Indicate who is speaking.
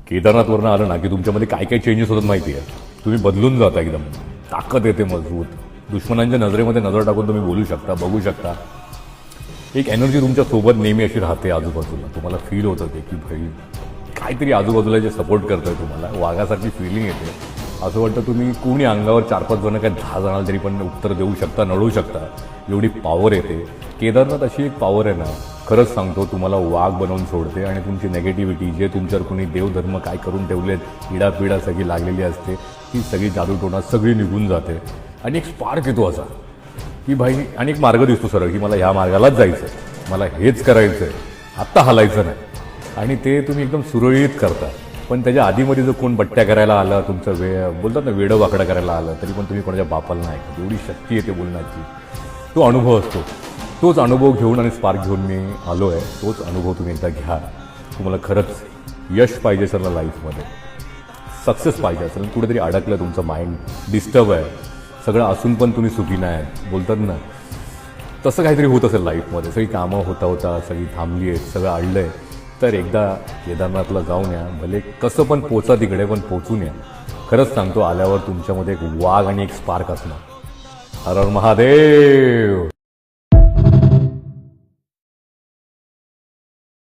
Speaker 1: केदारनाथवरनं आलं ना की तुमच्यामध्ये काय काय चेंजेस होतात माहिती आहे. तुम्ही बदलून जाता एकदम, ताकद येते मजबूत, दुश्मनांच्या नजरेमध्ये नजर टाकून तुम्ही बोलू शकता, बघू शकता. एक एनर्जी तुमच्या सोबत नेहमी अशी राहते आजूबाजूला. तुम्हाला फील होतं ते की भाई काहीतरी आजूबाजूला जे सपोर्ट करतंय तुम्हाला, वाघासारखी फिलिंग येते. असं वाटतं तुम्ही कोणी अंगावर 4-5 जण काय 10 जणांना तरी पण उत्तर देऊ शकता, नळू शकता, एवढी पॉवर येते. केदारनाथ अशी एक पॉवर आहे ना, खरंच सांगतो, तुम्हाला वाघ बनवून सोडते. आणि तुमची नेगेटिव्हिटी, जे तुमच्यावर कोणी देवधर्म काय करून ठेवलेत, इडापिडा सगळी लागलेली असते, ती सगळी जादूटोणा सगळी निघून जाते. आणि एक स्पार्क येतो असा की भाई, आणि एक मार्ग दिसतो सरळ की मला ह्या मार्गालाच जायचं आहे, मला हेच करायचं आहे, आत्ता हलायचं नाही. आणि ते तुम्ही एकदम सुरळीत करता. पण त्याच्या आधीमध्ये जर कोण बट्ट्या करायला आलं, तुमचं बोलतात ना वेडं वाकडं करायला आलं, तरी पण तुम्ही कोणाच्या बापाला नाही ऐकत. एवढी शक्ती येते बोलण्याची, तो अनुभव असतो. तोच अनुभव घेऊन आणि स्पार्क घेऊन मी आलो आहे. तोच अनुभव तुम्ही एकदा घ्या. तुम्हाला खरंच यश पाहिजे असेल ना लाईफमध्ये, सक्सेस पाहिजे असेल, कुठेतरी अडकलं, तुमचं माइंड डिस्टर्ब आहे, सगळं असून पण तुम्ही सुखी नाही, बोलतात ना, तसं काहीतरी होत असेल लाईफमध्ये, सगळी कामं होता सगळी थांबली आहेत, सगळं अडलं आहे, तर एकदा केदारनाथला जाऊन या. भले कसं पण पोचा, तिकडे पण पोचून या. खरंच सांगतो, आल्यावर तुमच्यामध्ये एक वाघ आणि एक स्पार्क असणार. हर हर महादेव.